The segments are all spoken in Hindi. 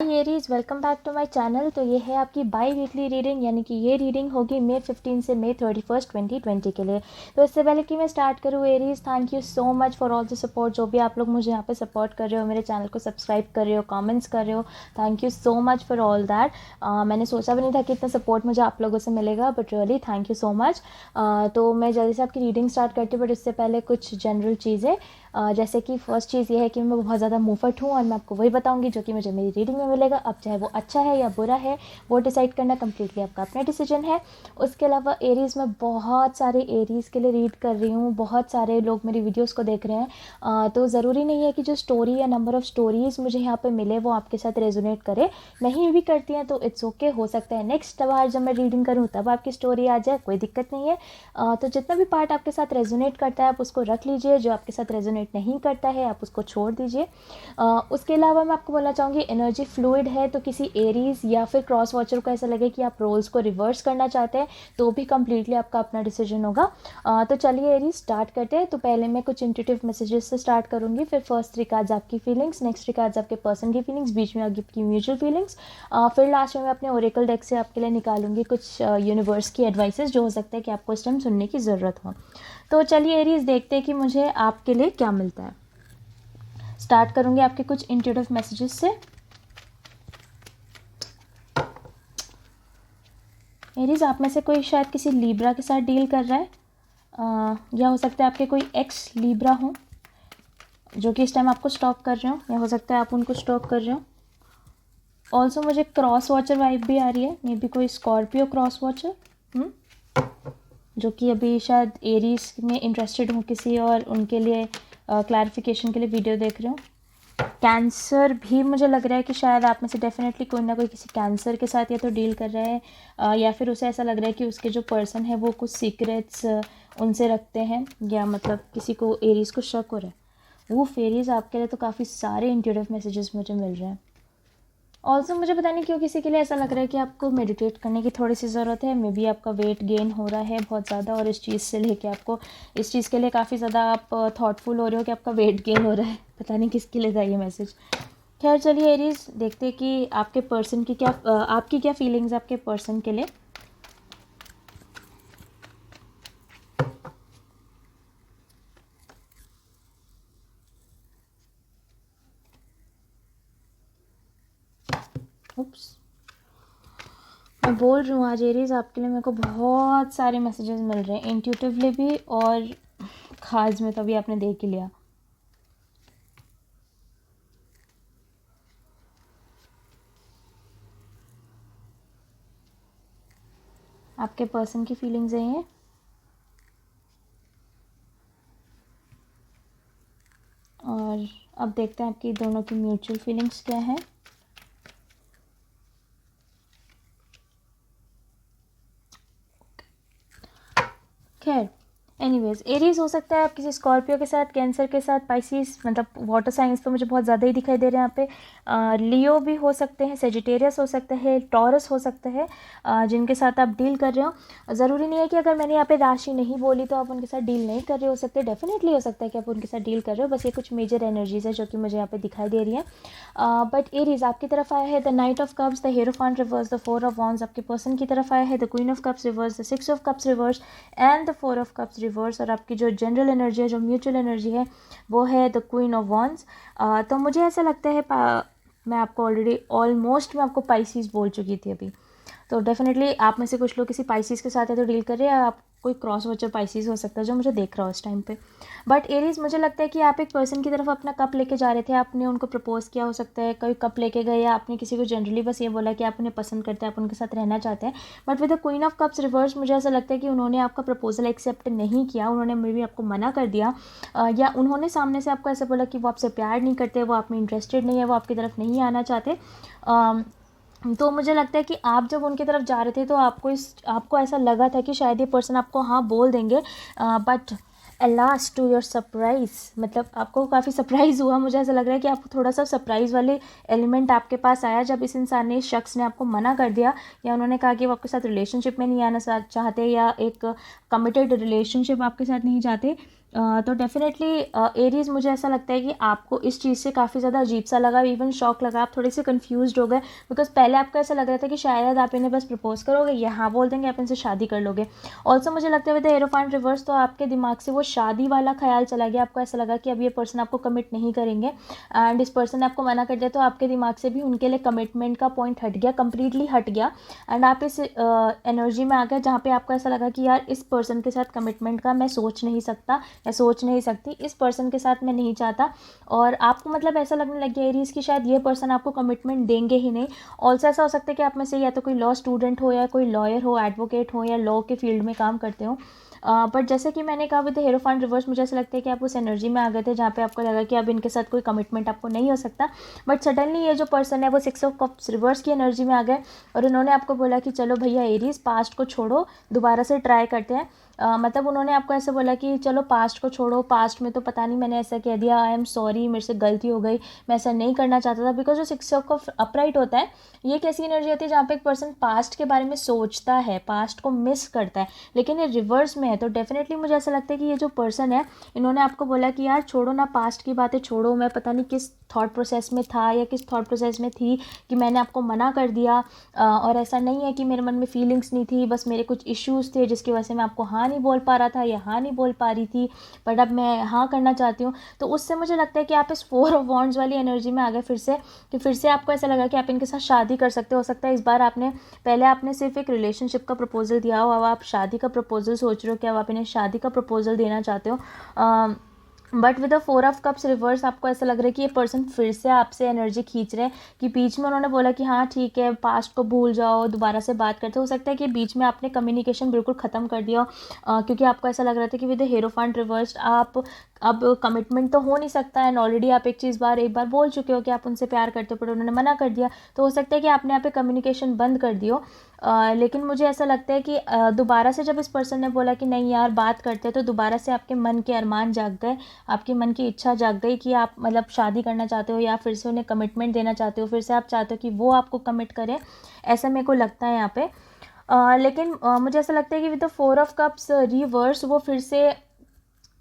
Aries welcome back to my channel. तो ये है आपकी बाई वीकली रीडिंग, यानी कि ये रीडिंग होगी मई 15 से मई 31 2020 के लिए। तो इससे पहले कि मैं स्टार्ट करूँ Aries, thank you so much for all the support. जो भी आप लोग मुझे यहाँ पे सपोर्ट कर रहे हो, मेरे चैनल को सब्सक्राइब कर रहे हो, कमेंट्स कर रहे हो, thank you so much for all that. मैंने सोचा भी नहीं था कि इतना सपोर्ट मुझे आप लोगों से मिलेगा, but really thank you so much. तो मैं जल्दी से आपकी रीडिंग स्टार्ट करती हूँ, बट इससे पहले कुछ जनरल चीज़ें, जैसे कि फ़र्स्ट चीज़ ये है कि मैं बहुत ज़्यादा मुँहफट हूँ और मैं आपको वही बताऊँगी जो कि मुझे मेरी रीडिंग में मिलेगा। अब चाहे वो अच्छा है या बुरा है, वो डिसाइड करना कम्प्लीटली आपका अपना डिसीजन है। उसके अलावा एरीज़ में बहुत सारे एरीज़ के लिए रीड कर रही हूँ, बहुत सारे लोग मेरी वीडियोज़ को देख रहे हैं, तो ज़रूरी नहीं है कि जो स्टोरी या नंबर ऑफ़ स्टोरीज़ मुझे यहाँ पर मिले वो आपके साथ रेजोनेट करे। नहीं भी करती हैं तो इट्स ओके, हो सकता है नेक्स्ट बार जब मैं रीडिंग करूँ तब आपकी स्टोरी आ जाए, कोई दिक्कत नहीं है। तो जितना भी पार्ट आपके साथ रेजोनेट करता है आप उसको रख लीजिए, जो आपके साथ रेजोनेट नहीं करता है आप उसको छोड़ दीजिए। उसके अलावा मैं आपको बोलना चाहूँगी, एनर्जी फ्लूइड है, तो किसी एरीज़ या फिर क्रॉस वॉचर को ऐसा लगे कि आप रोल्स को रिवर्स करना चाहते हैं तो भी कम्प्लीटली आपका अपना डिसीजन होगा। तो चलिए एरीज स्टार्ट करते हैं। तो पहले मैं कुछ इंट्यूटिव मैसेजेस से स्टार्ट करूँगी, फिर फर्स्ट 3 कार्ड्स आपकी फीलिंग्स, नेक्स्ट 3 कार्ड्स आपके पर्सन की फीलिंग्स, बीच में आपकी म्यूचुअल फीलिंग्स, फिर लास्ट में मैं अपने ओरेकल डेक से आपके लिए निकालूंगी कुछ यूनिवर्स की एडवाइसेस जो हो सकता है कि आपको इस टाइम सुनने की ज़रूरत हो। तो चलिए एरीज देखते हैं कि मुझे आपके लिए क्या मिलता है। स्टार्ट करूंगी आपके कुछ इंट्यूटिव मैसेजेस से। एरीज, आप में से कोई शायद किसी लीब्रा के साथ डील कर रहा है, या हो सकता है आपके कोई एक्स लीब्रा हो जो कि इस टाइम आपको स्टॉक कर रहे हो, या हो सकता है आप उनको स्टॉक कर रहे हो। ऑल्सो मुझे क्रॉस वॉचर वाइब भी आ रही है, मे बी कोई स्कॉर्पियो क्रॉस वॉचर जो कि अभी शायद एरीज में इंटरेस्टेड हो किसी और, उनके लिए क्लैरिफिकेशन के लिए वीडियो देख रहे हो। कैंसर भी मुझे लग रहा है कि शायद आप में से डेफिनेटली कोई ना कोई किसी कैंसर के साथ या तो डील कर रहा है, या फिर उसे ऐसा लग रहा है कि उसके जो पर्सन है वो कुछ सीक्रेट्स उनसे रखते हैं, या मतलब किसी को एरीज को शक हो रहा है। वो फेरीज आपके लिए तो काफ़ी सारे इंट्यूटिव मैसेजेस मुझे मिल रहे हैं। ऑल्सो मुझे पता नहीं क्यों किसी के लिए ऐसा लग रहा है कि आपको मेडिटेट करने की थोड़ी सी ज़रूरत है। मे बी आपका वेट गेन हो रहा है बहुत ज़्यादा, और इस चीज़ से लेके आपको, इस चीज़ के लिए काफ़ी ज़्यादा आप थॉटफुल हो रहे हो कि आपका वेट गेन हो रहा है। पता नहीं किसके लिए था ये मैसेज। खैर चलिए एरीज, देखते हैं कि आपके पर्सन की क्या आपकी क्या फीलिंग्स आपके पर्सन के लिए। उप्स, मैं बोल रही हूँ आज एरीज आपके लिए मेरे को बहुत सारे मैसेजेस मिल रहे हैं, इंट्यूटिवली भी और खास में तो अभी आपने देख ही लिया। आपके पर्सन की फीलिंग्स है ये। और अब देखते हैं आपकी दोनों की म्यूचुअल फीलिंग्स क्या है। खैर एनीवेज, एरीज हो सकता है आप किसी स्कॉर्पियो के साथ, कैंसर के साथ, पाइसिस, मतलब वाटर साइंस तो मुझे बहुत ज़्यादा ही दिखाई दे रहे हैं यहाँ पे। लियो भी हो सकते हैं, सेजिटेरियस हो सकता है, टॉरस हो सकता है, जिनके साथ आप डील कर रहे हो। ज़रूरी नहीं है कि अगर मैंने यहाँ पे राशि नहीं बोली तो आप उनके साथ डील नहीं कर रहे हो सकते, डेफिनेटली हो सकता है कि आप उनके साथ डील कर रहे हो। बस ये कुछ मेजर एनर्जीज है जो कि मुझे यहाँ पे दिखाई दे रही है। बट एरीज आपकी तरफ आया है the knight of cups, the hierophant reverse, the 4 of wands. आपके पर्सन की तरफ आया है the queen of cups reverse, the 6 of cups reverse and the 4 of cups reverse. और आपकी जो जनरल एनर्जी है, जो म्यूचुअल एनर्जी है, वो है द क्वीन ऑफ वॉन्ड्स। तो मुझे ऐसा लगता है मैं आपको ऑलरेडी ऑलमोस्ट मैं आपको पाइसिस बोल चुकी थी अभी। तो डेफिनेटली आप में से कुछ लोग किसी पाइसिस के साथ है तो डील कर रहे हैं, आप कोई क्रॉस वॉचर पाइसिस हो सकता है जो मुझे देख रहा हो इस टाइम पे। बट एरीज, मुझे लगता है कि आप एक पर्सन की तरफ अपना कप लेके जा रहे थे, आपने उनको प्रपोज किया, हो सकता है कोई कप लेके गए, या आपने किसी को जनरली बस ये बोला कि आप उन्हें पसंद करते हैं, आप उनके साथ रहना चाहते हैं। But with the queen of cups reverse मुझे ऐसा लगता है कि उन्होंने आपका प्रपोजल एक्सेप्ट नहीं किया, उन्होंने मे बी आपको मना कर दिया, या उन्होंने सामने से आपको ऐसा बोला कि वो आपसे प्यार नहीं करते, वो आप में इंटरेस्टेड नहीं है, वो आपकी तरफ नहीं आना चाहते। तो मुझे लगता है कि आप जब उनकी तरफ जा रहे थे तो आपको ऐसा लगा था कि शायद ये पर्सन आपको हाँ बोल देंगे, but alas to your surprise, मतलब आपको काफ़ी सरप्राइज़ हुआ। मुझे ऐसा लग रहा है कि आपको थोड़ा सा सरप्राइज़ वाले एलिमेंट आपके पास आया जब इस इंसान ने, इस शख्स ने आपको मना कर दिया, या उन्होंने कहा कि वो आपके साथ रिलेशनशिप में नहीं आना चाहते, या एक कमिटेड रिलेशनशिप आपके साथ नहीं चाहते। तो डेफ़िनेटली एरीज़ मुझे ऐसा लगता है कि आपको इस चीज़ से काफ़ी ज़्यादा अजीब सा लगा, इवन शॉक लगा, आप थोड़े से कन्फ्यूज़्ड हो गए बिकॉज़ पहले आपको ऐसा लग रहा था कि शायद आप इन्हें बस प्रपोज़ करोगे या हाँ बोल देंगे, आप इनसे शादी कर लोगे। ऑल्सो मुझे लगता है विद द हीरोफेंट रिवर्स तो आपके दिमाग से वो शादी वाला ख़्याल चला गया, आपको ऐसा लगा कि अब ये पर्सन आपको कमिट नहीं करेंगे एंड इस पर्सन ने आपको मना कर दिया, तो आपके दिमाग से भी उनके लिए कमिटमेंट का पॉइंट हट गया, कंप्लीटली हट गया एंड आप इस एनर्जी में आ गए जहाँ पे आपको ऐसा लगा कि यार इस पर्सन के साथ कमिटमेंट का मैं सोच नहीं सकता, मैं सोच नहीं सकती, इस पर्सन के साथ मैं नहीं चाहता। और आपको मतलब ऐसा लगने लग गया एरीज़ कि शायद ये पर्सन आपको कमिटमेंट देंगे ही नहीं। ऑल्सो ऐसा हो सकता है कि आप में से या तो कोई लॉ स्टूडेंट हो या कोई लॉयर हो, एडवोकेट हो या लॉ के फील्ड में काम करते हो। बट जैसे कि मैंने कहा विद द हीरोफेंट रिवर्स मुझे ऐसा लगता है कि आप उस एनर्जी में आ गए थे जहाँ पे आपको लगा कि अब इनके साथ कोई कमिटमेंट आपको नहीं हो सकता। बट सडनली ये जो पर्सन है वो 6 ऑफ कप्स रिवर्स की एनर्जी में आ गए और उन्होंने आपको बोला कि चलो भैया एरीज़, पास्ट को छोड़ो, दोबारा से ट्राई करते हैं। मतलब उन्होंने आपको ऐसे बोला कि चलो पास्ट को छोड़ो, पास्ट में तो पता नहीं मैंने ऐसा कह दिया, आई एम सॉरी, मेरे से गलती हो गई, मैं ऐसा नहीं करना चाहता था। बिकॉज जो 6 ऑफ अपराइट होता है ये एक ऐसी एनर्जी होती है जहाँ पे एक पर्सन पास्ट के बारे में सोचता है, पास्ट को मिस करता है, लेकिन ये रिवर्स में है। तो डेफिनेटली मुझे ऐसा लगता है कि ये जो पर्सन है इन्होंने आपको बोला कि यार छोड़ो ना, पास्ट की बातें छोड़ो, मैं पता नहीं किस थॉट प्रोसेस में था या किस थॉट प्रोसेस में थी कि मैंने आपको मना कर दिया। और ऐसा नहीं है कि मेरे मन में फीलिंग्स नहीं थी, बस मेरे कुछ इश्यूज़ थे जिसकी वजह से मैं आपको हाँ नहीं बोल पा रहा था या हाँ नहीं बोल पा रही थी, बट अब मैं हाँ करना चाहती हूँ। तो उससे मुझे लगता है कि आप इस 4 ऑफ वॉन्ड्स वाली एनर्जी में आ गए फिर से, कि फिर से आपको ऐसा लगा कि आप इनके साथ शादी कर सकते हो सकता है इस बार आपने, पहले आपने सिर्फ एक रिलेशनशिप का प्रपोजल दिया हो, अब आप शादी का प्रपोजल सोच रहे हो कि अब आप इन्हें शादी का प्रपोजल देना चाहते हो। But with the 4 of cups reverse आपको ऐसा लग रहा है कि ये पर्सन फिर से आपसे एनर्जी खींच रहे हैं, कि बीच में उन्होंने बोला कि हाँ ठीक है पास्ट को भूल जाओ, दोबारा से बात करते हो सकता है कि बीच में आपने कम्युनिकेशन बिल्कुल ख़त्म कर दिया हो, क्योंकि आपको ऐसा लग रहा था कि विद द हीरोफेंट रिवर्स आप अब कमिटमेंट तो हो नहीं सकता है, ऑलरेडी आप एक बार बोल चुके हो कि आप उनसे प्यार करते हो, पर उन्होंने मना कर दिया, तो हो सकता है कि आपने यहाँ पे कम्युनिकेशन बंद कर दियो। लेकिन मुझे ऐसा लगता है कि दोबारा से जब इस पर्सन ने बोला कि नहीं यार बात करते हैं, तो दोबारा से आपके मन के अरमान जाग गए, आपके मन की इच्छा जाग गई कि आप मतलब शादी करना चाहते हो या फिर से उन्हें कमिटमेंट देना चाहते हो, फिर से आप चाहते हो कि वो आपको कमिट करें, ऐसा मेरे को लगता है यहाँ पे। लेकिन मुझे ऐसा लगता है कि with the 4 of cups reverse वो फिर से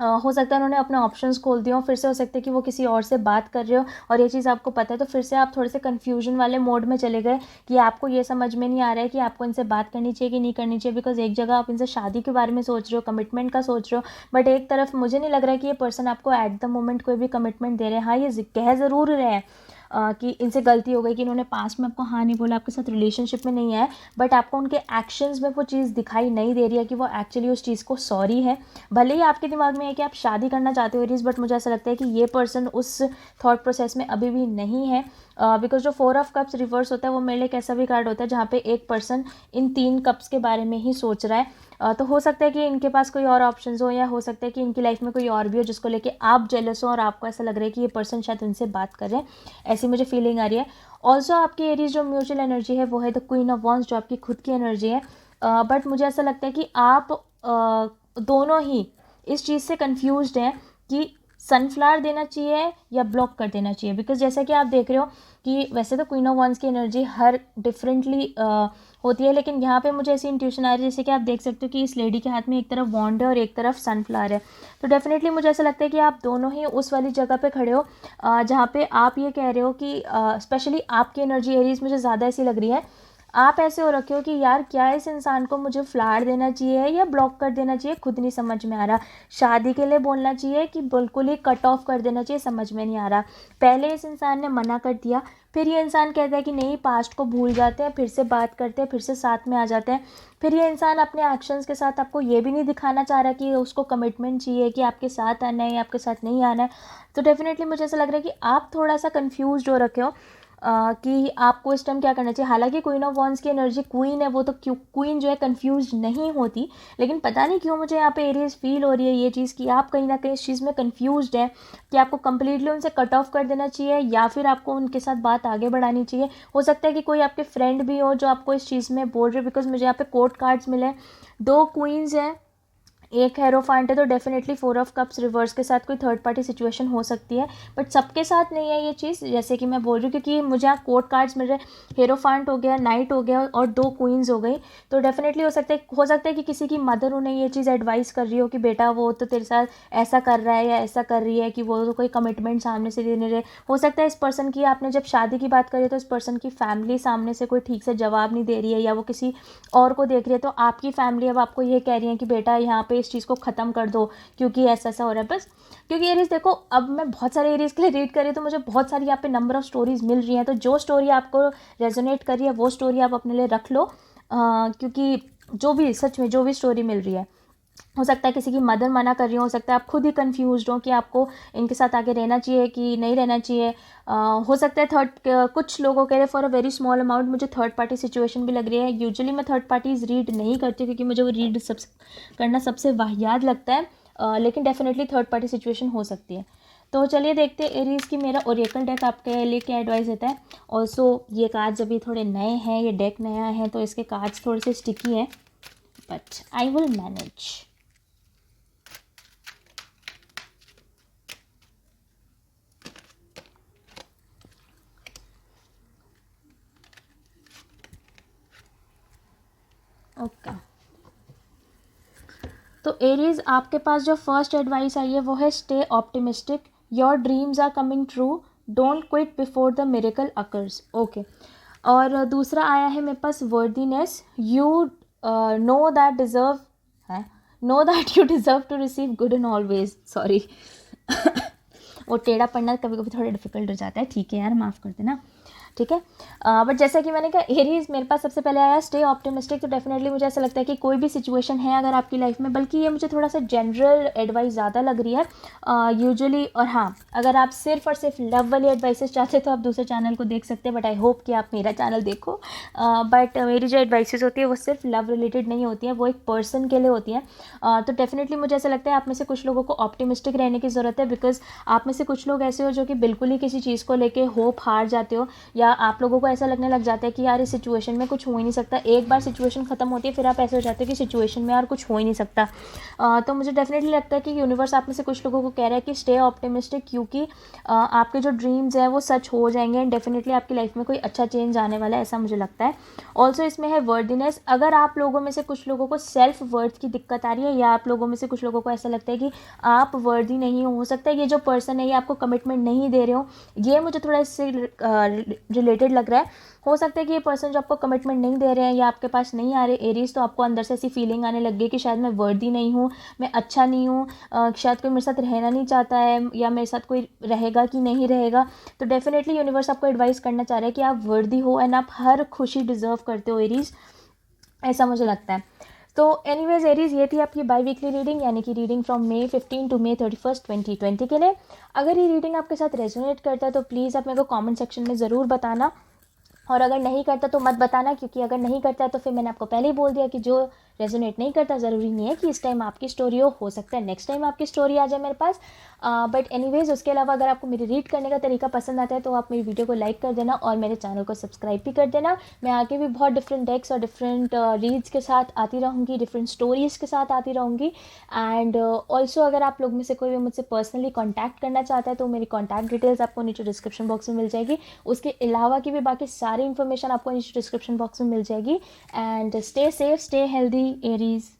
हो सकता है उन्होंने अपने ऑप्शंस खोल दिए हो, फिर से हो सकता है कि वो किसी और से बात कर रहे हो और ये चीज़ आपको पता है, तो फिर से आप थोड़े से कन्फ्यूजन वाले मोड में चले गए कि आपको ये समझ में नहीं आ रहा है कि आपको इनसे बात करनी चाहिए कि नहीं करनी चाहिए। बिकॉज एक जगह आप इनसे शादी के बारे में सोच रहे हो, कमिटमेंट का सोच रहे हो, बट एक तरफ मुझे नहीं लग रहा है कि ये पर्सन आपको एट द मोमेंट कोई भी कमिटमेंट दे रहे हैं। हाँ ये कह ज़रूर रहे हैं कि इनसे गलती हो गई कि इन्होंने पास्ट में आपको हाँ नहीं बोला, आपके साथ रिलेशनशिप में नहीं आए, बट आपको उनके एक्शंस में वो चीज़ दिखाई नहीं दे रही है कि वो एक्चुअली उस चीज़ को सॉरी है। भले ही आपके दिमाग में है कि आप शादी करना चाहते हो एरीज, बट मुझे ऐसा लगता है कि ये पर्सन उस थॉट प्रोसेस में अभी भी नहीं है। बिकॉज जो 4 ऑफ कप्स रिवर्स होता है वो मेरे लिए एक ऐसा भी कार्ड होता है जहाँ पे एक पर्सन इन 3 कप्स के बारे में ही सोच रहा है। तो हो सकता है कि इनके पास कोई और ऑप्शंस हो, या हो सकता है कि इनकी लाइफ में कोई और भी हो जिसको लेके आप जेलस हो और आपको ऐसा लग रहा है कि ये पर्सन शायद उनसे बात करें, ऐसी मुझे फीलिंग आ रही है। ऑल्सो आपकी एरीज जो म्यूचुअल एनर्जी है वो है द क्वीन ऑफ वॉन्ड्स, जो आपकी खुद की एनर्जी है। बट मुझे ऐसा लगता है कि आप दोनों ही इस चीज़ से कन्फ्यूज्ड हैं कि सनफ्लावर देना चाहिए या ब्लॉक कर देना चाहिए। बिकॉज जैसा कि आप देख रहे हो कि वैसे तो क्वीन ऑफ वॉन्ड्स की एनर्जी हर डिफरेंटली होती है, लेकिन यहाँ पे मुझे ऐसी इंट्यूशन आ रही है जैसे कि आप देख सकते हो कि इस लेडी के हाथ में एक तरफ वॉन्ड है और एक तरफ सनफ्लावर है। तो डेफिनेटली मुझे ऐसा लगता है कि आप दोनों ही उस वाली जगह पे खड़े हो जहाँ पे आप ये कह रहे हो कि स्पेशली आपकी एनर्जी एरीज मुझे ज़्यादा ऐसी लग रही है, आप ऐसे हो रखे हो कि यार क्या इस इंसान को मुझे फ्लावर देना चाहिए या ब्लॉक कर देना चाहिए, खुद नहीं समझ में आ रहा। शादी के लिए बोलना चाहिए कि बिल्कुल ही कट ऑफ कर देना चाहिए, समझ में नहीं आ रहा। पहले इस इंसान ने मना कर दिया, फिर ये इंसान कहता है कि नहीं पास्ट को भूल जाते हैं, फिर से बात करते हैं, फिर से साथ में आ जाते हैं। फिर ये इंसान अपने एक्शंस के साथ आपको ये भी नहीं दिखाना चाह रहा कि उसको कमिटमेंट चाहिए कि आपके साथ आना है या आपके साथ नहीं आना है। तो डेफिनेटली मुझे ऐसा लग रहा है कि आप थोड़ा सा कन्फ्यूज हो रखे हो कि आपको इस टाइम क्या करना चाहिए। हालांकि क्वीन ऑफ वॉन्ड्स की एनर्जी क्वीन है, वो तो क्यों क्वीन जो है कंफ्यूज नहीं होती, लेकिन पता नहीं क्यों मुझे यहाँ पे एरीज फील हो रही है ये चीज़ कि आप कहीं ना कहीं इस चीज़ में कंफ्यूज्ड है कि आपको कंप्लीटली उनसे कट ऑफ कर देना चाहिए या फिर आपको उनके साथ बात आगे बढ़ानी चाहिए। हो सकता है कि कोई आपके फ्रेंड भी हो जो आपको इस चीज़ में बोल रहे, बिकॉज मुझे यहाँ पे कोर्ट कार्ड्स मिले, 2 क्वींस हैं, एक हेरोफांट है तो डेफिनेटली 4 ऑफ कप्स रिवर्स के साथ कोई थर्ड पार्टी सिचुएशन हो सकती है, बट सबके साथ नहीं है ये चीज़, जैसे कि मैं बोल रही हूँ, क्योंकि मुझे यहाँ कोर्ट कार्ड्स मिल रहे हैं, हेरोफांट हो गया, नाइट हो गया और 2 क्वींस हो गई। तो डेफिनेटली हो सकता है कि किसी की मदर उन्हें ये चीज़ एडवाइस कर रही हो कि बेटा वो तो तेरे साथ ऐसा कर रहा है या ऐसा कर रही है, कि वो तो कोई कमिटमेंट सामने से दे नहीं रहे। हो सकता है इस पर्सन की, आपने जब शादी की बात करी तो इस पर्सन की फैमिली सामने से कोई ठीक से जवाब नहीं दे रही है, या वो किसी और को देख रही है, तो आपकी फैमिली अब आपको ये कह रही है कि बेटा यहाँ पे इस चीज़ को ख़त्म कर दो क्योंकि ऐसा ऐसा हो रहा है बस। क्योंकि एरीज देखो, अब मैं बहुत सारे एरीज के लिए रीड कर रही हूँ तो मुझे बहुत सारी यहाँ पे नंबर ऑफ स्टोरीज मिल रही हैं, तो जो स्टोरी आपको रेजोनेट कर रही है वो स्टोरी आप अपने लिए रख लो, क्योंकि जो भी सच में जो भी स्टोरी मिल रही है, हो सकता है किसी की मदर मना कर रही हो सकता है आप खुद ही कंफ्यूज हो कि आपको इनके साथ आगे रहना चाहिए कि नहीं रहना चाहिए। हो सकता है कुछ लोगों के लिए for a very small amount मुझे थर्ड पार्टी सिचुएशन भी लग रही है। यूजुअली मैं थर्ड पार्टीज रीड नहीं करती क्योंकि मुझे वो रीड करना सबसे वाहियात लगता है, लेकिन डेफिनेटली थर्ड पार्टी सिचुएशन हो सकती है। तो चलिए देखते हैं एरीज की मेरा ओरेकल डेक आपके लिए क्या एडवाइस देता है। ऑल्सो ये कार्ड्स अभी थोड़े नए हैं, ये डेक नया है तो इसके कार्ड्स थोड़े से स्टिकी हैं, but I will manage. Okay, तो एरीज आपके पास जो फर्स्ट एडवाइस आई है वो है stay optimistic, your dreams are coming true, don't quit before the miracle occurs. Okay, और दूसरा आया है मेरे पास worthiness, you know that deserve है, know that you deserve to receive good in always, sorry वो टेढ़ा पढ़ना कभी कभी थोड़ा डिफिकल्ट हो जाता है, ठीक है यार माफ़ कर देना, ठीक है। बट जैसा कि मैंने कहा एरीज मेरे पास सबसे पहले आया स्टे ऑप्टिमिस्टिक, तो डेफिनेटली मुझे ऐसा लगता है कि कोई भी सिचुएशन है अगर आपकी लाइफ में, बल्कि ये मुझे थोड़ा सा जनरल एडवाइस ज़्यादा लग रही है यूजुअली। और हाँ, अगर आप सिर्फ और सिर्फ लव वाली एडवाइसेस चाहते हैं तो आप दूसरे चैनल को देख सकते हैं, बट आई होप कि आप मेरा चैनल देखो। बट मेरी जो एडवाइसेस होती है वो सिर्फ लव रिलेटेड नहीं होती है, वो एक पर्सन के लिए होती है। तो डेफिनेटली मुझे ऐसा लगता है आप में से कुछ लोगों को ऑप्टिमिस्टिक रहने की ज़रूरत है, बिकॉज आप में से कुछ लोग ऐसे हो जो कि बिल्कुल ही किसी चीज़ को लेके होप हार जाते हो, या आप लोगों को ऐसा लगने लग जाता है कि यार इस सिचुएशन में कुछ हो ही नहीं सकता। एक बार सिचुएशन ख़त्म होती है फिर आप ऐसे हो जाते हो कि सिचुएशन में और कुछ हो ही नहीं सकता। तो मुझे डेफिनेटली लगता है कि यूनिवर्स आप में से कुछ लोगों को कह रहा है कि स्टे ऑप्टिमिस्टिक, क्योंकि आपके जो ड्रीम्स हैं वो सच हो जाएंगे एंड डेफिनेटली आपकी लाइफ में कोई अच्छा चेंज आने वाला है, ऐसा मुझे लगता है। ऑल्सो इसमें है वर्दीनेस, अगर आप लोगों में से कुछ लोगों को सेल्फ वर्थ की दिक्कत आ रही है, या आप लोगों में से कुछ लोगों को ऐसा लगता है कि आप वर्दी नहीं हो सकता है ये जो पर्सन है ये आपको कमिटमेंट नहीं दे रहे हो, ये मुझे थोड़ा इससे रिलेटेड लग रहा है। हो सकता है कि ये पर्सन जो आपको कमिटमेंट नहीं दे रहे हैं या आपके पास नहीं आ रहे एरीज, तो आपको अंदर से ऐसी फीलिंग आने लग गई कि शायद मैं वर्दी नहीं हूँ, मैं अच्छा नहीं हूँ, शायद कोई मेरे साथ रहना नहीं चाहता है, या मेरे साथ कोई रहेगा कि नहीं रहेगा। तो डेफिनेटली यूनिवर्स आपको एडवाइस करना चाह रहा है कि आप वर्दी हो एंड आप हर खुशी डिजर्व करते हो एरीज, ऐसा मुझे लगता है। तो एनीवेज एरीज, ये थी आपकी बाई वीकली रीडिंग, यानी कि reading from May 15 to May 31, 2020 के लिए। अगर ये रीडिंग आपके साथ रेजोनेट करता है तो प्लीज़ आप मेरे को कमेंट सेक्शन में ज़रूर बताना, और अगर नहीं करता तो मत बताना, क्योंकि अगर नहीं करता है तो फिर मैंने आपको पहले ही बोल दिया कि जो रेजोनेट नहीं करता, ज़रूरी नहीं है कि इस टाइम आपकी स्टोरी हो सकता है नेक्स्ट टाइम आपकी स्टोरी आ जाए मेरे पास। बट एनीवेज, उसके अलावा अगर आपको मेरी रीड करने का तरीका पसंद आता है तो आप मेरी वीडियो को लाइक कर देना और मेरे चैनल को सब्सक्राइब भी कर देना। मैं आगे भी बहुत डिफरेंट डेक्स और डिफरेंट रीड्स के साथ आती रहूँगी, डिफरेंट स्टोरीज़ के साथ आती रहूँगी। एंड ऑल्सो अगर आप लोग में से कोई भी मुझसे पर्सनली कॉन्टैक्ट करना चाहता है तो मेरी कॉन्टैक्ट डिटेल्स आपको नीचे डिस्क्रिप्शन बॉक्स में मिल जाएगी। उसके अलावा की भी बाकी सारी इन्फॉर्मेशन आपको नीचे डिस्क्रिप्शन बॉक्स में मिल जाएगी। And stay safe, stay healthy Aries.